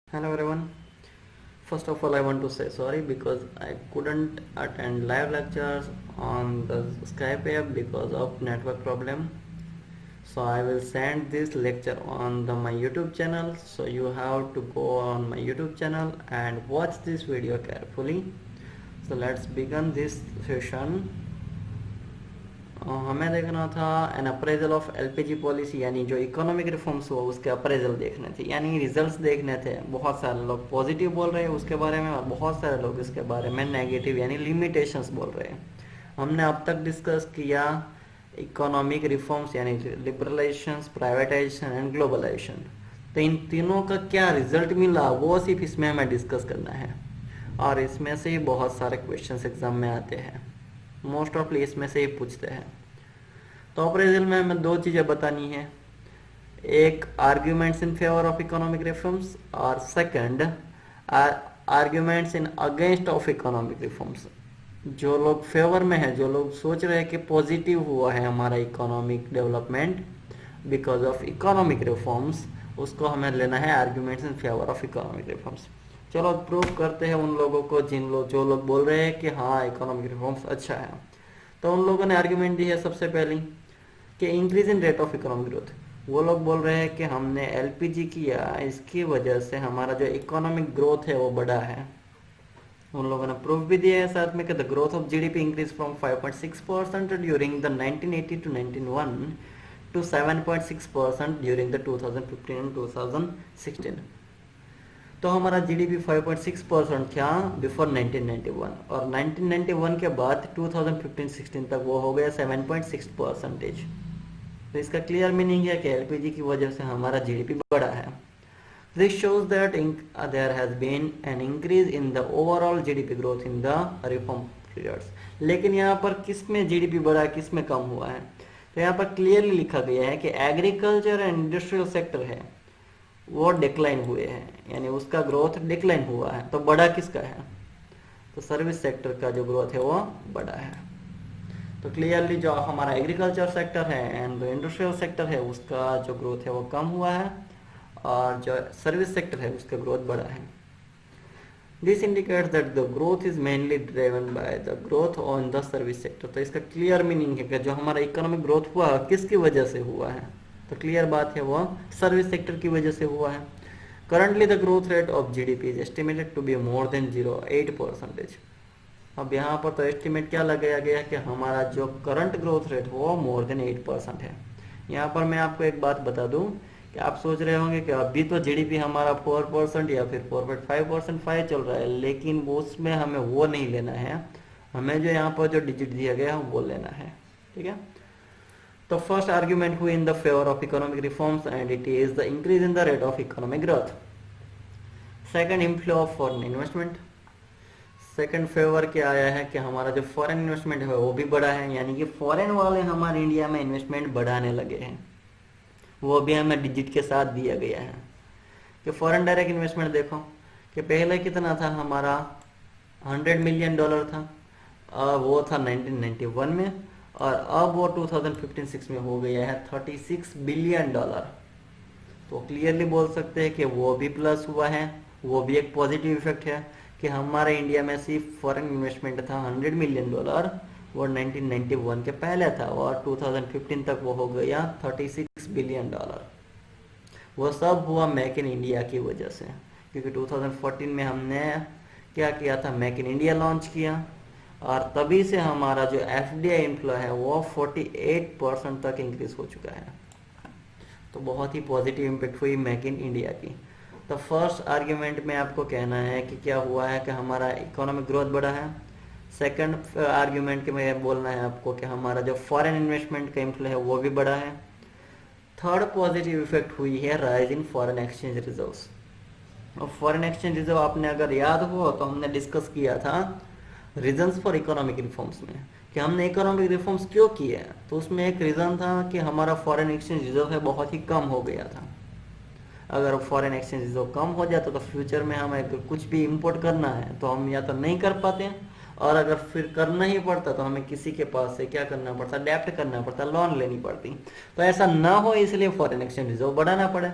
Hello everyone. First of all, I want to say sorry because I couldn't attend live lectures on the Skype app because of network problem. So I will send this lecture on my YouTube channel. So you have to go on my YouTube channel and watch this video carefully. So let's begin this session. हमें देखना था an appraisal of LPG policy, यानी जो economic reforms हुआ उसके appraisal देखने थे, यानी रिजल्ट्स देखने थे। बहुत सारे लोग पॉजिटिव बोल रहे हैं उसके बारे में और बहुत सारे लोग इसके बारे में नेगेटिव यानी लिमिटेशंस बोल रहे हैं। हमने अब तक डिस्कस किया इकोनॉमिक रिफॉर्म्स यानी लिबरलाइजेशन, प्राइवेटाइजेशन एंड ग्लोबलाइजेशन। तो इन तीनों का क्या रिजल्ट मिला वो सिर्फ इसमें हमें डिस्कस करना है, और इसमें से ही बहुत सारे क्वेश्चंस एग्जाम में आते हैं। मोस्ट ऑफली इसमें से ही पूछते हैं। तो अप्रेजल में हमें दो चीज़ें बतानी है, एक arguments in favour of economic reforms और second arguments in against of economic reforms. जो लोग फेवर में है, जो लोग सोच रहे हैं कि पॉजिटिव हुआ है हमारा economic development because of economic reforms, उसको हमें लेना है arguments in favour of economic reforms. चलो प्रूव करते हैं उन लोगों को जो लोग बोल रहे हैं कि हाँ इकोनॉमिक रिफॉर्म्स अच्छा है। तो उन लोगों ने आर्ग्यूमेंट दी है सबसे पहली कि increase in rate of economic growth. वो लोग बोल रहे हैं कि हमने एलपीजी किया, इसकी वजह से हमारा जो इकोनॉमिक ग्रोथ है वो बढ़ा है। उन लोगों ने प्रूफ भी दिया है साथ में कि the growth of GDP increase from 5.6% during the 1980 to 1991 to 7.6% during the 2015 and 2016। तो हमारा जीडीपी 5.6% था बिफोर 1991, और 1991 के बाद 2015-16 तक वो हो गया 7.6%। तो इसका क्लियर मीनिंग है कि एलपीजी की वजह से हमारा जीडीपी बढ़ा है। This shows that there has been an increase in the overall GDP growth in the reform periods. लेकिन यहाँ पर किस में जीडीपी बढ़ा है, किस में कम हुआ है? तो यहाँ पर क्लियरली लिखा गया है कि एग्रीकल्चर एंड इंडस्ट्रियल सेक्टर है वो डिक्लाइन हुए हैं, यानी उसका ग्रोथ डिक्लाइन हुआ है। तो बड़ा किसका है? तो सर्विस सेक्टर का जो ग्रोथ है वो बड़ा है। तो क्लियरली जो हमारा एग्रीकल्चर सेक्टर है एंड इंडस्ट्रियल सेक्टर है उसका जो ग्रोथ है वो कम हुआ है, और जो सर्विस सेक्टर है उसका ग्रोथ बढ़ा है। This indicates that the growth is mainly driven by the growth on the service sector. तो इसका क्लियर मीनिंग है कि जो हमारा इकोनॉमिक ग्रोथ हुआ किसकी वजह से हुआ है? तो क्लियर बात है वो सर्विस सेक्टर की वजह से हुआ है। Currently the growth rate of GDP is estimated to be more than 0.8%। अब यहाँ पर तो एस्टिमेट क्या लगाया गया कि हमारा जो करंट ग्रोथ रेट वो मोर देन 8% है। यहाँ पर मैं आपको एक बात बता दूं कि आप सोच रहे होंगे कि अभी तो जीडीपी हमारा 4% या फिर 4.5% चल रहा है, लेकिन वो उसमें हमें वो नहीं लेना है, हमें जो यहाँ पर जो डिजिट दिया गया है वो लेना है। ठीक है, तो फर्स्ट आर्ग्यूमेंट हुई in the favour of economic reforms and it is the increase in the rate of economic growth. Second, inflow of foreign investment. Second favour क्या आया है कि हमारा जो फॉरेन इन्वेस्टमेंट है वो भी बढ़ा है, यानी कि फॉरेन वाले हमारे इंडिया में इन्वेस्टमेंट बढ़ाने लगे हैं। वो भी हमें डिजिट के साथ दिया गया है कि फॉरेन डायरेक्ट इन्वेस्टमेंट देखो कि पहले कितना था, हमारा $100 मिलियन था, वो था 1991 में, और अब वो 2015-16 में हो गया है $36 बिलियन। तो क्लियरली बोल सकते हैं कि वो भी प्लस हुआ है, वो भी एक पॉजिटिव इफेक्ट है कि हमारे इंडिया में सिर्फ फॉरेन इन्वेस्टमेंट था $100 मिलियन, वो 1991 के पहले था, और 2015 तक वो हो गया $36 बिलियन। वो सब हुआ मेक इन इंडिया की वजह से, क्योंकि 2014 में हमने क्या किया था, मेक इन इंडिया लॉन्च किया, और तभी से हमारा जो एफडीआई इनफ्लो है वो 48% तक इंक्रीज हो चुका है। तो बहुत ही पॉजिटिव इम्पैक्ट हुई मेक इन इंडिया की। तो फर्स्ट आर्ग्यूमेंट में आपको कहना है कि क्या हुआ है कि हमारा इकोनॉमिक ग्रोथ बढ़ा है। सेकंड आर्ग्यूमेंट के में बोलना है आपको कि हमारा जो फॉरेन इन्वेस्टमेंट का इन्फ्लो है वो भी बढ़ा है। थर्ड पॉजिटिव इफेक्ट हुई है rise in foreign exchange reserves. और फॉरेन एक्सचेंज रिजर्व आपने अगर याद हो तो हमने डिस्कस किया था रीजन्स फॉर इकोनॉमिक रिफॉर्म्स में कि हमने इकोनॉमिक रिफॉर्म्स क्यों किए। तो उसमें एक रीज़न था कि हमारा फॉरेन एक्सचेंज रिजर्व है बहुत ही कम हो गया था। अगर फॉरेन एक्सचेंज रिजर्व कम हो जाता तो फ्यूचर में हमें अगर कुछ भी इंपोर्ट करना है तो हम या तो नहीं कर पाते, और अगर फिर करना ही पड़ता तो हमें किसी के पास से क्या करना पड़ता, डेप्ट करना पड़ता, लोन लेनी पड़ती। तो ऐसा ना हो इसलिए फॉरेन एक्सचेंज रिजर्व बढ़ाना पड़े।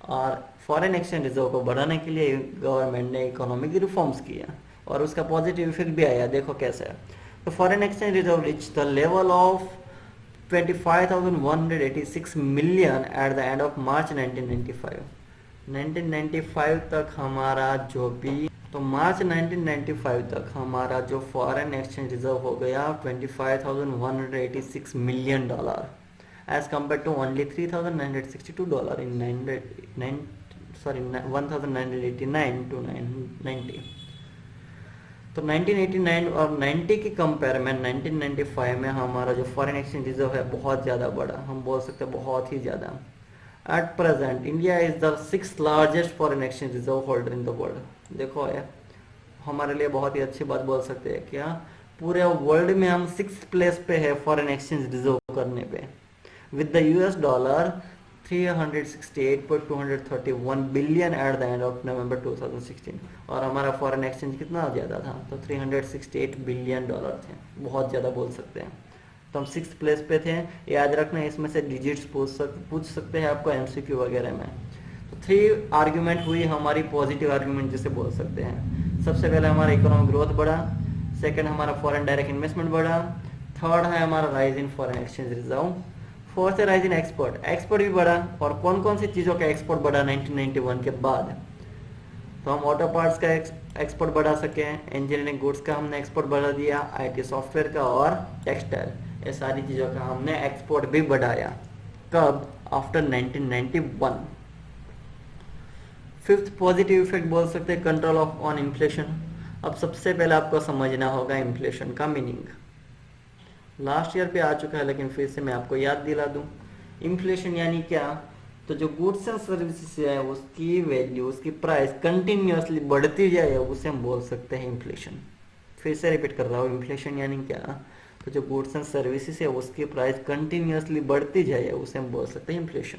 और फॉरेन एक्सचेंज रिजर्व को बढ़ाने के लिए गवर्नमेंट ने इकोनॉमिक रिफॉर्म्स किया और उसका पॉजिटिव इफेक्ट भी आया। देखो कैसे है। तो foreign exchange reserve rich the level of 25,186 million at the end of March 1995। 1995 तक हमारा जो भी, तो मार्च 1995 तक हमारा जो फॉरेन एक्सचेंज रिजर्व हो गया 25,186 million dollar as compared to only $3,962 in 1989 to 90। तो 1989 और 90 की कंपेयर में 1995 में हमारा जो फॉरेन एक्सचेंज रिजर्व है बहुत ज़्यादा बड़ा, हम बोल सकते हैं बहुत ही ज़्यादा। At present India is the 6th largest foreign exchange reserve holder in the world. देखो है, हमारे लिए बहुत ही अच्छी बात बोल सकते हैं क्या, पूरे वर्ल्ड में हम 6th प्लेस पे है फॉरेन एक्सचेंज रिजर्व करने पे, with the US dollar 368.231 billion at the end of November 2016। और हमारा फॉरेन एक्सचेंज कितना ज़्यादा था, तो 368 बिलियन डॉलर थे, बहुत ज़्यादा बोल सकते हैं। तो हम 6th प्लेस पे थे, याद रखना। इसमें से डिजिट्स पूछ सकते हैं आपको MCQ वगैरह में। तो 3 आर्ग्यूमेंट हुई हमारी पॉजिटिव आर्ग्यूमेंट जिसे बोल सकते हैं। सबसे पहले हमारा इकोनॉमिक ग्रोथ बढ़ा, सेकंड हमारा फॉरेन डायरेक्ट इन्वेस्टमेंट बढ़ा, थर्ड है हमारा rise in foreign exchange reserve, fourth है राइज इन एक्सपोर्ट, एक्सपोर्ट भी बढ़ा। और कौन कौन सी चीज़ों का एक्सपोर्ट बढ़ा 1991 के बाद, तो हम ऑटो पार्ट्स का एक्सपोर्ट बढ़ा सके, इंजीनियरिंग गुड्स का हमने एक्सपोर्ट बढ़ा दिया, IT सॉफ्टवेयर का और टेक्सटाइल, ये सारी चीज़ों का हमने एक्सपोर्ट भी बढ़ाया। कब, आफ्टर 1991। फिफ्थ पॉजिटिव इफेक्ट बोल सकते हैं कंट्रोल ऑफ ऑन इन्फ्लेशन। अब सबसे पहले आपको समझना होगा इन्फ्लेशन का मीनिंग। लास्ट ईयर पे आ चुका है लेकिन फिर से मैं आपको याद दिला दूं। इन्फ्लेशन यानी क्या, तो जो गुड्स एंड सर्विसेज है उसकी वैल्यू, उसकी प्राइस कंटिन्यूअसली बढ़ती जाए उसे हम बोल सकते हैं इन्फ्लेशन। फिर से रिपीट कर रहा हूँ, इन्फ्लेशन यानी क्या, तो जो गुड्स एंड सर्विसेज है उसकी प्राइस कंटिन्यूअसली बढ़ती जाए उसे हम बोल सकते हैं इन्फ्लेशन।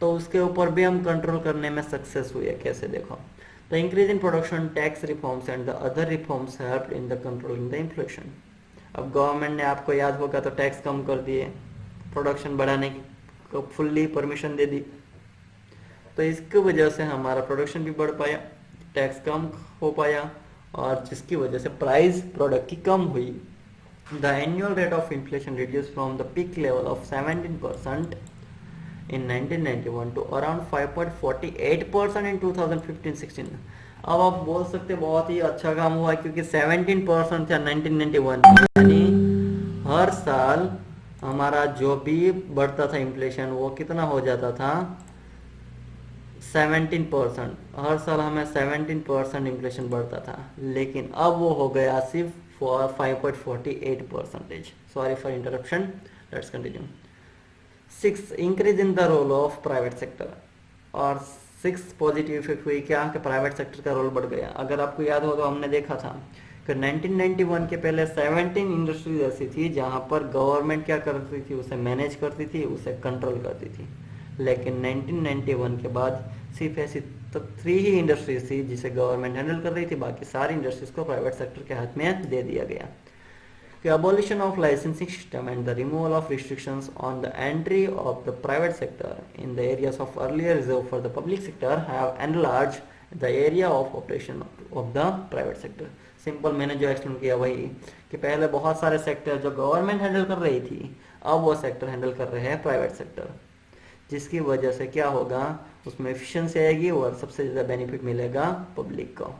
तो उसके ऊपर भी हम कंट्रोल करने में सक्सेस हुए। कैसे, देखो, the increase in production, tax reforms and the other reforms help in the controlling the inflation. अब गवर्नमेंट ने, आपको याद होगा, तो टैक्स कम कर दिए, प्रोडक्शन बढ़ाने की फुल्ली परमिशन दे दी, तो इसकी वजह से हमारा प्रोडक्शन भी बढ़ पाया, टैक्स कम हो पाया और जिसकी वजह से प्राइस प्रोडक्ट की कम हुई। The annual rate of inflation reduce from the peak level of 17% in 1991 to around 5.48% in 2015-16। अब आप बोल सकते बहुत ही अच्छा काम हुआ क्योंकि 17% था 1991, यानी हर साल हमारा जो भी बढ़ता था इन्फ्लेशन वो कितना हो जाता था 17%। हर साल हमें 17% इन्फ्लेशन बढ़ता था, लेकिन अब वो हो गया सिर्फ 5.48%। Sorry for interruption, let's continue. 6 increase in the role of private sector. और 6 पॉजिटिव इफेक्ट हुई क्या, कि प्राइवेट सेक्टर का रोल बढ़ गया। अगर आपको याद हो तो हमने देखा था कि 1991 के पहले 17 इंडस्ट्रीज ऐसी थी जहां पर गवर्नमेंट क्या करती थी, उसे मैनेज करती थी, उसे कंट्रोल करती थी। लेकिन 1991 के बाद सिर्फ ऐसी तो 3 ही इंडस्ट्रीज थी जिसे गवर्नमेंट हैंडल कर रही थी, बाकी सारी इंडस्ट्रीज को प्राइवेट सेक्टर के हाथ में दे दिया गया। The abolition of licensing system and the removal of restrictions on the entry of the private sector in the areas of earlier reserved for the public sector have enlarged the area of operation of the private sector। Simple मैंने जो explain किया वही, कि पहले बहुत सारे sector जो government handle कर रही थी, अब वो सेक्टर हैंडल कर रहे हैं प्राइवेट सेक्टर, जिसकी वजह से क्या होगा, उसमें एफिशिएंसी आएगी और सबसे ज़्यादा बेनिफिट मिलेगा पब्लिक को।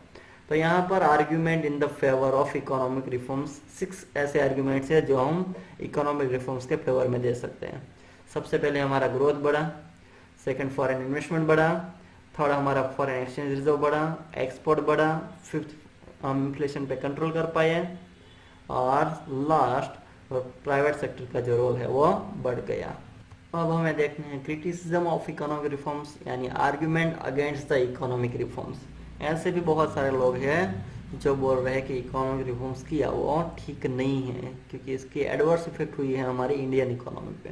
तो यहाँ पर argument in the favour of economic reforms, 6 ऐसे आर्ग्यूमेंट्स है जो हम इकोनॉमिक रिफॉर्म्स के फेवर में दे सकते हैं। सबसे पहले हमारा ग्रोथ बढ़ा, सेकंड फॉरेन इन्वेस्टमेंट बढ़ा, थर्ड हमारा फॉरेन एक्सचेंज रिजर्व बढ़ा, एक्सपोर्ट बढ़ा, फिफ्थ हम इन्फ्लेशन पे कंट्रोल कर पाए, और लास्ट प्राइवेट सेक्टर का जो रोल है वो बढ़ गया। अब हमें देखते हैं क्रिटिसिज्म ऑफ इकोनॉमिक रिफॉर्म्स, यानी argument against the economic reforms. ऐसे भी बहुत सारे लोग हैं जो बोल रहे हैं कि इकोनॉमिक रिफॉर्म्स किया वो ठीक नहीं है क्योंकि इसकी एडवर्स इफेक्ट हुई है हमारी इंडियन इकोनॉमी पे।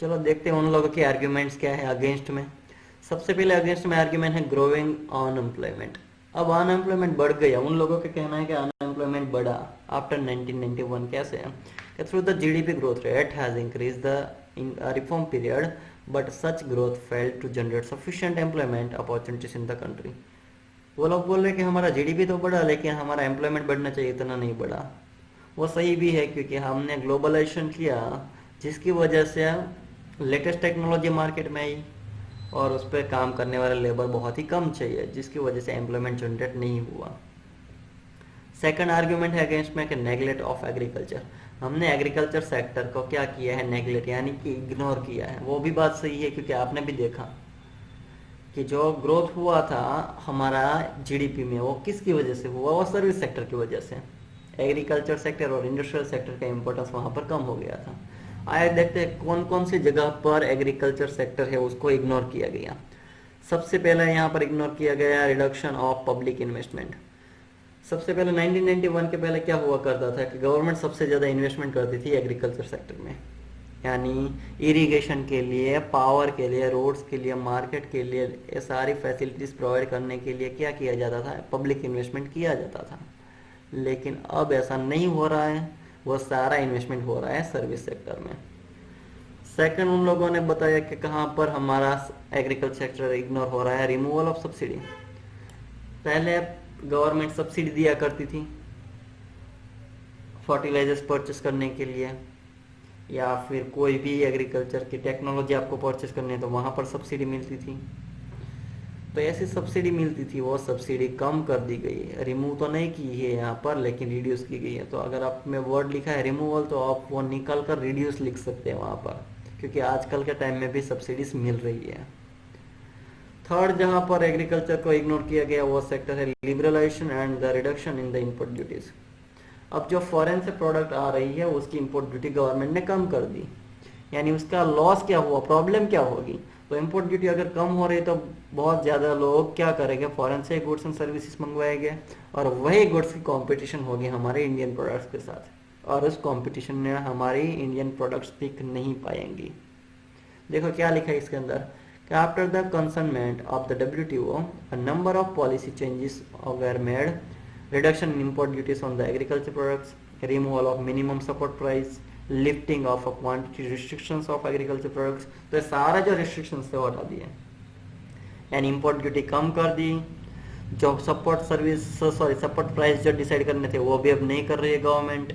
चलो देखते हैं उन लोगों के आर्ग्यूमेंट्स क्या है अगेंस्ट में। सबसे पहले अगेंस्ट में आर्ग्यूमेंट है ग्रोइंग अनएम्प्लॉयमेंट। अब अनएम्प्लॉयमेंट बढ़ गया, उन लोगों का कहना है कि अनएम्प्लॉयमेंट बढ़ा आफ्टर 1991। कैसे है कि through the GDP growth rate has increased in reform period but such growth failed to generate sufficient employment opportunities in the country. वो लोग बोल रहे हैं कि हमारा जीडीपी तो बढ़ा लेकिन हमारा एम्प्लॉयमेंट बढ़ना चाहिए, इतना नहीं बढ़ा। वो सही भी है क्योंकि हमने ग्लोबलाइजेशन किया, जिसकी वजह से लेटेस्ट टेक्नोलॉजी मार्केट में आई और उस पर काम करने वाला लेबर बहुत ही कम चाहिए, जिसकी वजह से एम्प्लॉयमेंट जनरेट नहीं हुआ। सेकंड आर्ग्यूमेंट है अगेंस्ट में कि नेगलेक्ट ऑफ एग्रीकल्चर। हमने एग्रीकल्चर सेक्टर को क्या किया है, नेगलेक्ट यानी कि इग्नोर किया है। वो भी बात सही है क्योंकि आपने भी देखा कि जो ग्रोथ हुआ था हमारा जीडीपी में वो किसकी वजह से हुआ, वो सर्विस सेक्टर की वजह से। एग्रीकल्चर सेक्टर और इंडस्ट्रियल सेक्टर का इंपॉर्टेंस वहाँ पर कम हो गया था। आइए देखते हैं कौन कौन सी जगह पर एग्रीकल्चर सेक्टर है उसको इग्नोर किया गया। सबसे पहले यहाँ पर इग्नोर किया गया रिडक्शन ऑफ पब्लिक इन्वेस्टमेंट। सबसे पहले 1991 के पहले क्या हुआ करता था कि गवर्नमेंट सबसे ज़्यादा इन्वेस्टमेंट करती थी एग्रीकल्चर सेक्टर में, यानी इरिगेशन के लिए, पावर के लिए, रोड्स के लिए, मार्केट के लिए, ये सारी फैसिलिटीज़ प्रोवाइड करने के लिए क्या किया जाता था, पब्लिक इन्वेस्टमेंट किया जाता था। लेकिन अब ऐसा नहीं हो रहा है, वो सारा इन्वेस्टमेंट हो रहा है सर्विस सेक्टर में। सेकंड उन लोगों ने बताया कि कहाँ पर हमारा एग्रीकल्चर सेक्टर इग्नोर हो रहा है, रिमूवल ऑफ सब्सिडी। पहले गवर्नमेंट सब्सिडी दिया करती थी फर्टिलाइजर्स परचेस करने के लिए, या फिर कोई भी एग्रीकल्चर की टेक्नोलॉजी आपको परचेस करनी है तो वहाँ पर सब्सिडी मिलती थी। तो ऐसी सब्सिडी मिलती थी, वो सब्सिडी कम कर दी गई है, रिमूव तो नहीं की है यहाँ पर लेकिन रिड्यूस की गई है। तो अगर आप में वर्ड लिखा है रिमूवल तो आप वो निकाल कर रिड्यूस लिख सकते हैं वहाँ पर, क्योंकि आजकल के टाइम में भी सब्सिडीज मिल रही है। थर्ड जहाँ पर एग्रीकल्चर को इग्नोर किया गया वो सेक्टर है liberalisation and the reduction in the input duties. अब जो फॉरेन से प्रोडक्ट आ रही है उसकी इम्पोर्ट ड्यूटी गवर्नमेंट ने कम कर दी, यानी उसका लॉस क्या हुआ, प्रॉब्लम क्या होगी। तो इम्पोर्ट ड्यूटी अगर कम हो रही तो बहुत ज़्यादा लोग क्या करेंगे, फॉरेन से गुड्स एंड सर्विसेज मंगवाएंगे और वही गुड्स की कंपटीशन होगी हमारे इंडियन प्रोडक्ट्स के साथ, और उस कंपटीशन में हमारी इंडियन प्रोडक्ट्स टिक नहीं पाएंगी। देखो क्या लिखा है इसके अंदर, after the concernment of the WTO a number of policy changes were made, reduction in import duties on the agriculture products, removal of minimum support price, lifting of quantity restrictions of agriculture products. तो ये सारा जो restrictions थे वो हटा दिए, यानी import duty कम कर दी। जो सपोर्ट प्राइस जो डिसाइड करने थे वो भी अब नहीं कर रही है गवर्नमेंट।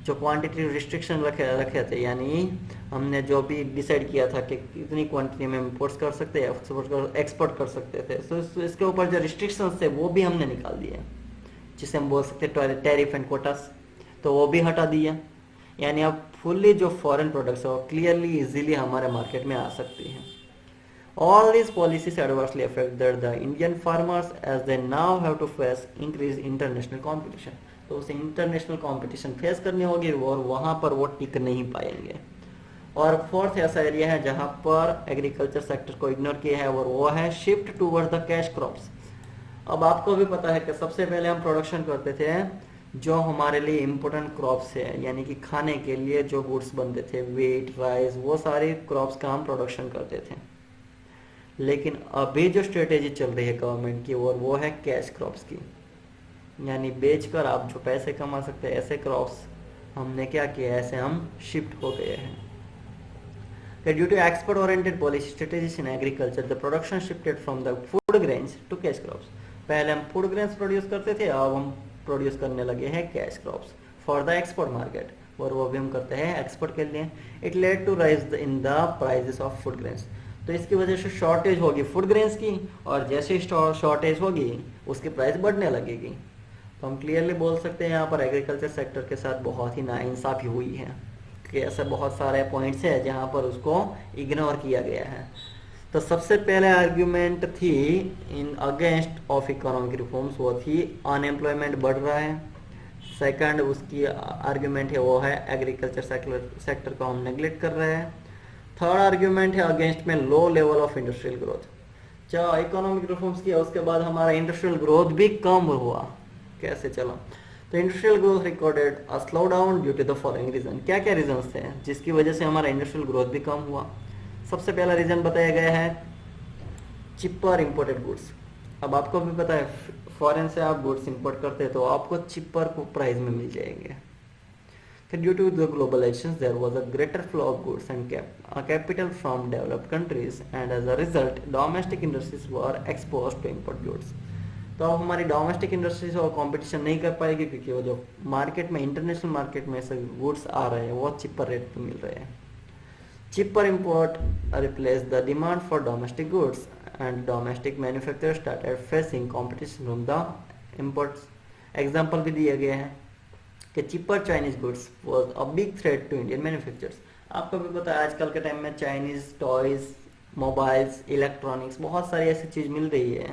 जो क्वांटिटी रिस्ट्रिक्शन रखे थे, यानी हमने जो भी डिसाइड किया था कि इतनी क्वांटिटी में इम्पोर्ट्स कर सकते हैं, एक्सपोर्ट कर सकते थे, तो इसके ऊपर जो रिस्ट्रिक्शंस थे वो भी हमने निकाल दिए, जिसे हम बोल सकते हैं टैरिफ एंड कोटास, तो वो भी हटा दिया। यानी अब फुल्ली जो फॉरेन प्रोडक्ट्स है वो क्लियरली इजीली हमारे मार्केट में आ सकती हैं। All these policies adversely affected the Indian farmers as they now have to face increased international competition. तो उसे इंटरनेशनल कंपटीशन फेस करनी होगी और वहाँ पर वो टिक नहीं पाएंगे। और फोर्थ ऐसा एरिया है जहाँ पर एग्रीकल्चर सेक्टर को इग्नोर किया है और वो है shift toward the cash crops. अब आपको भी पता है कि सबसे पहले हम प्रोडक्शन करते थे जो हमारे लिए इम्पोर्टेंट क्रॉप्स है, यानी कि खाने के लिए जो गुड्स बनते थे, व्हीट, राइस, वो सारे क्रॉप्स का हम प्रोडक्शन करते थे। लेकिन अभी जो स्ट्रेटेजी चल रही है गवर्नमेंट की और वो है कैश क्रॉप्स की, यानी बेचकर आप जो पैसे कमा सकते हैं ऐसे क्रॉप्स हमने क्या किया, ऐसे हम शिफ्ट हो गए हैं। Due to export oriented policy strategies in agriculture the production shifted from the food grains to cash crops. पहले हम फूड ग्रेन्स प्रोड्यूस करते थे, अब हम प्रोड्यूस करने लगे हैं cash crops for the export market, और वो भी हम करते हैं एक्सपोर्ट के लिए। It led to rise in the prices of food grains. तो इसकी वजह से शॉर्टेज होगी फूड ग्रेन्स की, और जैसे शॉर्टेज होगी उसकी प्राइस बढ़ने लगेगी। तो हम क्लियरली बोल सकते हैं यहाँ पर एग्रीकल्चर सेक्टर के साथ बहुत ही नाइंसाफी हुई है, कि ऐसे बहुत सारे पॉइंट्स हैं जहाँ पर उसको इग्नोर किया गया है। तो सबसे पहले आर्ग्यूमेंट थी इन अगेंस्ट ऑफ इकोनॉमिक रिफॉर्म्स, वो थी अनएम्प्लॉयमेंट बढ़ रहा है। सेकंड उसकी आर्ग्यूमेंट है वो है एग्रीकल्चर सेक्टर को हम नेग्लेक्ट कर रहे हैं। थर्ड आर्ग्यूमेंट है अगेंस्ट में low level of industrial growth. जब इकोनॉमिक रिफॉर्म्स किया उसके बाद हमारा इंडस्ट्रियल ग्रोथ भी कम हुआ, कैसे चला, तो industrial growth recorded a slow down due to the following reason. क्या क्या रीजंस थे जिसकी वजह से हमारा इंडस्ट्रियल ग्रोथ भी कम हुआ। सबसे पहला रीजन बताया गया है चिपर इंपोर्टेड गुड्स। अब आपको भी पता है फॉरेन से आप गुड्स इंपोर्ट करते हैं तो आपको चिपर प्राइस में मिल जाएंगे। फिर due to the globalisation there was a greater flow of goods and capital from developed countries and as a result domestic industries were expose to import goods. तो अब हमारी डोमेस्टिक इंडस्ट्रीज और competition नहीं कर पाएगी क्योंकि वो जो मार्केट में इंटरनेशनल मार्केट में से गुड्स आ रहे हैं वो चिपर रेट पे मिल रहे हैं। Cheaper import replace the demand for domestic goods and domestic manufacturers started facing competition from the imports. Example भी दिए गए हैं कि cheaper Chinese goods was a big threat to Indian manufacturers. आपको भी पता है आजकल के टाइम में चाइनीज टॉयज, मोबाइल्स, इलेक्ट्रॉनिक्स बहुत सारी ऐसी चीज़ मिल रही है,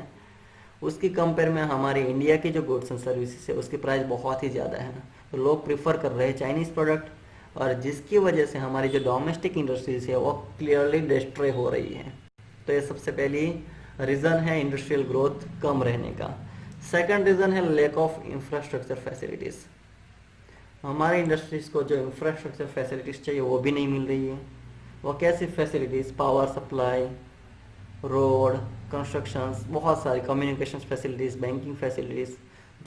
उसकी कंपेयर में हमारे इंडिया की जो गुड्स एंड सर्विसेज है उसकी प्राइस बहुत ही ज़्यादा है। तो लोग प्रिफर कर रहे हैं चाइनीज़ प्रोडक्ट और जिसकी वजह से हमारी जो डोमेस्टिक इंडस्ट्रीज है वो क्लियरली डिस्ट्रॉय हो रही है। तो ये सबसे पहली रीज़न है इंडस्ट्रियल ग्रोथ कम रहने का। सेकंड रीज़न है लैक ऑफ इंफ्रास्ट्रक्चर फैसिलिटीज़। हमारे इंडस्ट्रीज को जो इंफ्रास्ट्रक्चर फैसिलिटीज़ चाहिए वो भी नहीं मिल रही है। वो कैसी facilities? Power supply, road, constructions, बहुत सारी कम्युनिकेशन फैसिलिटीज़, बैंकिंग फैसिलिटीज़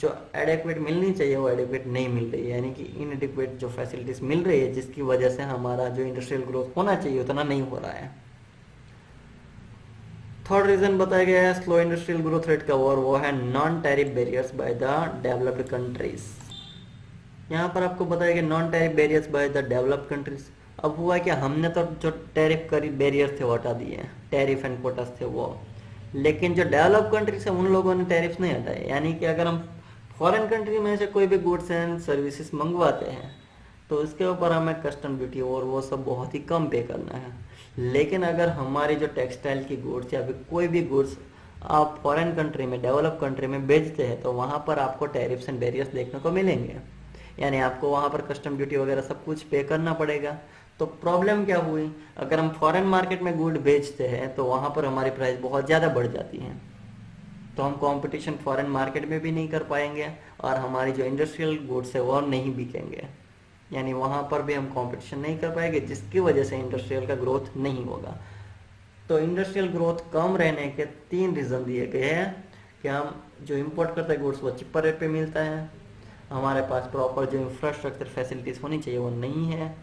जो एडिक्वेट मिलनी चाहिए वो एडिक्वेट नहीं मिल रही है, यानी कि इनएडिक्वेट जो फैसिलिटीज़ मिल रही है जिसकी वजह से हमारा जो इंडस्ट्रियल ग्रोथ होना चाहिए उतना नहीं हो रहा है। थर्ड रीजन बताया गया है स्लो इंडस्ट्रियल ग्रोथ रेट का, और वो है non tariff barriers by the developed countries. यहाँ पर आपको बताया गया non tariff barriers by the developed countries. अब हुआ क्या, हमने तो जो टैरिफ बैरियर थे वो हटा दिए, टैरिफ एंड कोटास थे वो, लेकिन जो डेवलप कंट्रीज है उन लोगों ने टैरिफ नहीं हटाए। यानी कि अगर हम फॉरेन कंट्री में से कोई भी गुड्स एंड सर्विसेज मंगवाते हैं तो उसके ऊपर हमें कस्टम ड्यूटी और वो सब बहुत ही कम पे करना है। लेकिन अगर हमारी जो टेक्सटाइल की गुड्स या फिर कोई भी गुड्स आप फॉरेन कंट्री में, डेवलप कंट्री में बेचते हैं तो वहाँ पर आपको टैरिफ्स एंड बैरियर्स देखने को मिलेंगे, यानी आपको वहाँ पर कस्टम ड्यूटी वगैरह सब कुछ पे करना पड़ेगा। तो प्रॉब्लम क्या हुई, अगर हम फॉरेन मार्केट में गुड बेचते हैं तो वहाँ पर हमारी प्राइस बहुत ज़्यादा बढ़ जाती है, तो हम कंपटीशन फॉरेन मार्केट में भी नहीं कर पाएंगे और हमारी जो इंडस्ट्रियल गुड्स है वो नहीं बिकेंगे, यानी वहाँ पर भी हम कंपटीशन नहीं कर पाएंगे, जिसकी वजह से इंडस्ट्रियल का ग्रोथ नहीं होगा। तो इंडस्ट्रियल ग्रोथ कम रहने के 3 रीज़न दिए गए हैं कि हम जो इम्पोर्ट करते हैं गुड्स वो चिपर रेट पे मिलता है, हमारे पास प्रॉपर जो इंफ्रास्ट्रक्चर फैसिलिटीज़ होनी चाहिए वो नहीं है,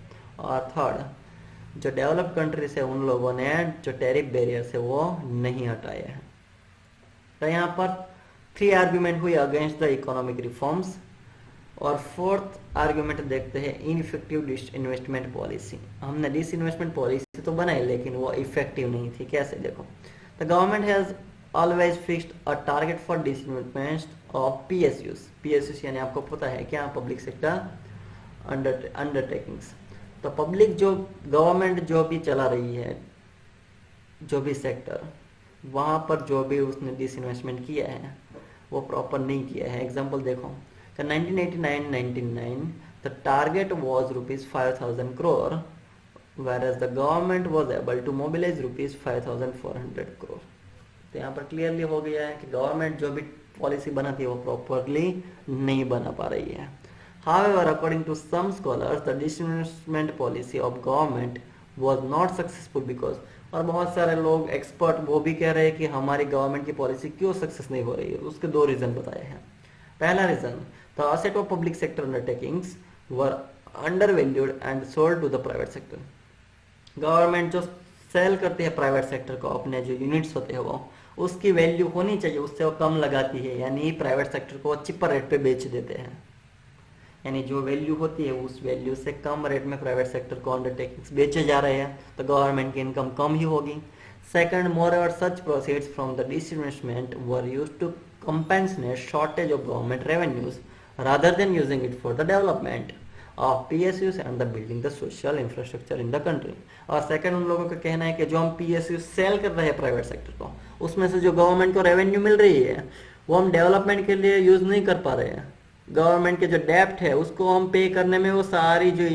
और थर्ड जो डेवलप कंट्रीज है उन लोगों ने जो टैरिफ बैरियर्स है वो नहीं हटाए हैं। तो यहाँ पर 3 आर्ग्यूमेंट हुई अगेंस्ट द इकोनॉमिक रिफॉर्म्स, और फोर्थ आर्ग्यूमेंट देखते हैं इनइफेक्टिव डिसइन्वेस्टमेंट पॉलिसी। हमने डिसइन्वेस्टमेंट पॉलिसी तो बनाई लेकिन वो इफेक्टिव नहीं थी। कैसे? देखो, the government has always fixed a target for disinvestment of PSUs यानी आपको पता है क्या, पब्लिक सेक्टर अंडरटेकिंग्स। तो पब्लिक जो गवर्नमेंट जो भी चला रही है, जो भी सेक्टर, वहाँ पर जो भी उसने डिसइन्वेस्टमेंट किया है वो प्रॉपर नहीं किया है। एग्जांपल देखो, 1989-99 the target was ₹5,000 crore whereas the government was able to mobilize ₹5,400 crore। तो यहाँ पर क्लियरली हो गया है कि गवर्नमेंट जो भी पॉलिसी बनाती है वो प्रॉपरली नहीं बना पा रही है। However, according to some scholars, the disinvestment policy of government was not successful because, और बहुत सारे लोग एक्सपर्ट वो भी कह रहे हैं कि हमारी गवर्नमेंट की पॉलिसी क्यों सक्सेस नहीं हो रही है। उसके 2 रीजन बताए हैं। पहला reason, the asset of public sector undertakings were undervalued and sold to the private sector. Government जो सेल करती है प्राइवेट सेक्टर को, अपने जो यूनिट्स होते हैं वो उसकी वैल्यू होनी चाहिए, उससे वो कम लगाती है, यानी प्राइवेट सेक्टर को चिपर रेट पे बेच देते हैं, यानी जो वैल्यू होती है उस वैल्यू से कम रेट में प्राइवेट सेक्टर को अंडरटेकिंग्स बेचे जा रहे हैं, तो गवर्नमेंट की इनकम कम ही होगी। सेकंड, मोreover such proceeds from the disinvestment were used to compensate shortage of government revenues rather than using it for the development of PSUs and the building the social infrastructure in the country। और second, उन लोगों का कहना है कि जो हम PSU cell कर रहे हैं प्राइवेट सेक्टर को, उसमें से जो गवर्नमेंट को रेवेन्यू मिल रही है वो हम डेवलपमेंट के लिए यूज नहीं कर पा रहे हैं। गवर्नमेंट के जो डेप्ट है उसको हम पे करने में वो सारी जो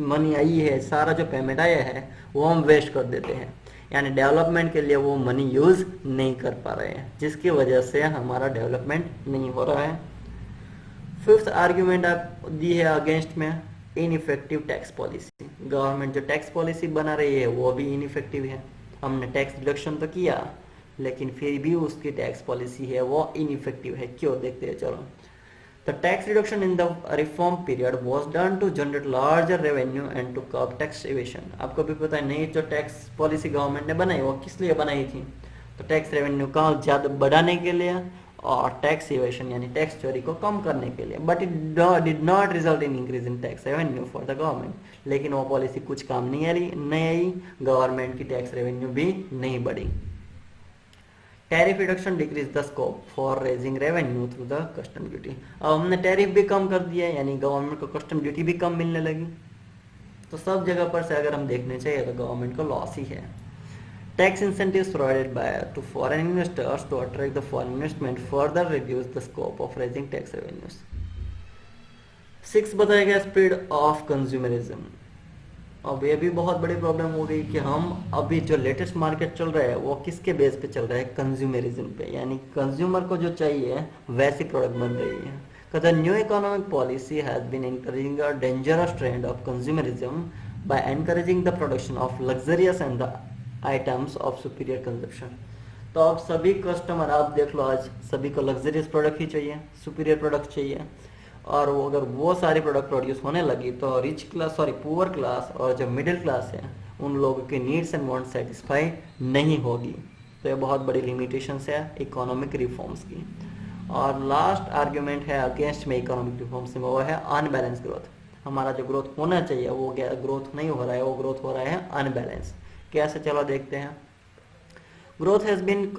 मनी आई है, सारा जो पेमेंट आया है वो हम वेस्ट कर देते हैं, यानी डेवलपमेंट के लिए वो मनी यूज नहीं कर पा रहे हैं, जिसकी वजह से हमारा डेवलपमेंट नहीं हो रहा है। फिफ्थ आर्ग्यूमेंट आप दी है अगेंस्ट में इनइफेक्टिव टैक्स पॉलिसी। गवर्नमेंट जो टैक्स पॉलिसी बना रही है वो भी इनइफेक्टिव है। हमने टैक्स डिडक्शन तो किया लेकिन फिर भी उसकी टैक्स पॉलिसी है वो इनइफेक्टिव है। क्यों? देखते हैं चलो। The tax reduction in the reform period was done to generate larger revenue and to curb tax evasion. आपको भी पता है नई जो टैक्स पॉलिसी गवर्नमेंट ने बनाई वो किस लिए बनाई थी, तो टैक्स रेवेन्यू का ज़्यादा बढ़ाने के लिए और टैक्स इवेशन यानी टैक्स चोरी को कम करने के लिए. But it did not result in increase in tax revenue for the government. लेकिन वो पॉलिसी कुछ काम नहीं आई, गवर्नमेंट की टैक्स रेवेन्यू भी नहीं बढ़ी. Tariff reduction decrease the scope for raising revenue through the custom duty. अब हमने टैरिफ भी कम कर दिया यानी गवर्नमेंट को कस्टम ड्यूटी भी कम मिलने लगी. तो सब जगह पर से अगर हम देखने चाहिए तो गवर्नमेंट को लॉस ही है. Tax incentives provided to foreign investors to attract the foreign investment further reduce the scope of raising tax revenues. 6 बताया गया स्प्रेड ऑफ कंज्यूमरिज्म. अब ये भी बहुत बड़ी प्रॉब्लम हो गई कि हम अभी जो लेटेस्ट मार्केट चल रहा है वो किसके बेस पे चल रहा है, कंज्यूमरिज्म पे. यानी कंज्यूमर को जो चाहिए वैसी प्रोडक्ट बन रही है. The new economic policy has been encouraging a dangerous trend of consumerism by encouraging the production of luxurious and the items of superior consumption. तो अब सभी कस्टमर आप देख लो आज सभी को लग्जरियस प्रोडक्ट ही चाहिए, सुपीरियर प्रोडक्ट चाहिए. और वो अगर वो सारी प्रोडक्ट प्रोड्यूस होने लगी तो पुअर क्लास और जो मिडिल क्लास है उन लोगों की नीड्स एंड वांट सेटिस्फाई नहीं होगी. तो ये बहुत बड़ी लिमिटेशंस है इकोनॉमिक रिफॉर्म्स की. और लास्ट आर्ग्यूमेंट है अगेंस्ट में इकोनॉमिक रिफॉर्म्स में, वो है अनबैलेंस ग्रोथ. हमारा जो ग्रोथ होना चाहिए वो ग्रोथ नहीं हो रहा है, वो ग्रोथ हो रहा है अनबैलेंस. कैसे, चलो देखते हैं. Growth has been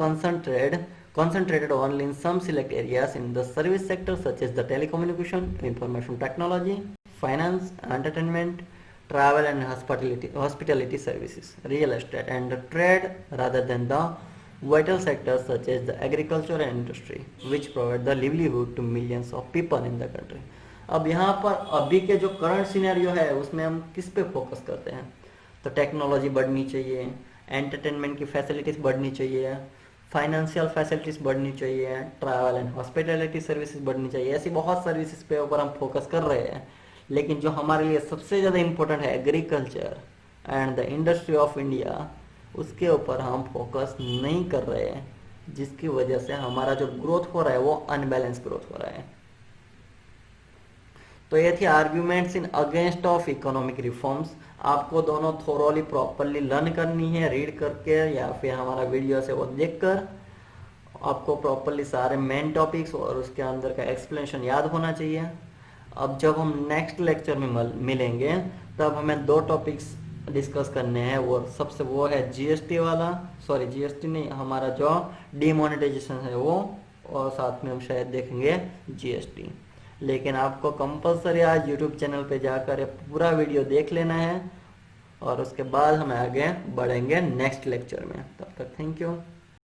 concentrated only in some select areas in the service sector such as the telecommunication, information technology, finance, entertainment, travel and hospitality services, real estate and trade rather than the vital sectors such as the agriculture and industry which provide the livelihood to millions of people in the country. अब यहाँ पर अभी के जो current scenario है उसमें हम किस पे फोकस करते हैं, तो टेक्नोलॉजी बढ़नी चाहिए, एंटरटेनमेंट की फैसिलिटीज़ बढ़नी चाहिए, फाइनेंशियल फैसिलिटीज़ बढ़नी चाहिए, ट्रैवल एंड हॉस्पिटैलिटी सर्विसेज बढ़नी चाहिए. ऐसी बहुत सर्विसेज पे ऊपर हम फोकस कर रहे हैं. लेकिन जो हमारे लिए सबसे ज़्यादा इम्पोर्टेंट है agriculture and the industry of India, उसके ऊपर हम फोकस नहीं कर रहे हैं, जिसकी वजह से हमारा जो ग्रोथ हो रहा है वो अनबैलेंस ग्रोथ हो रहा है. तो ये थी arguments in against of economic reforms. आपको दोनों थोरोली प्रॉपरली लर्न करनी है, रीड करके या फिर हमारा वीडियो से वो देखकर. आपको प्रॉपरली सारे मेन टॉपिक्स और उसके अंदर का एक्सप्लेनेशन याद होना चाहिए. अब जब हम नेक्स्ट लेक्चर में मिलेंगे तब हमें 2 टॉपिक्स डिस्कस करने हैं. वो है जीएसटी वाला, जीएसटी नहीं, हमारा जो डीमोनेटाइजेशन है वो, और साथ में हम शायद देखेंगे जीएसटी. लेकिन आपको कंपलसरी आज यूट्यूब चैनल पे जाकर ये पूरा वीडियो देख लेना है और उसके बाद हम आगे बढ़ेंगे नेक्स्ट लेक्चर में. तब तक थैंक यू.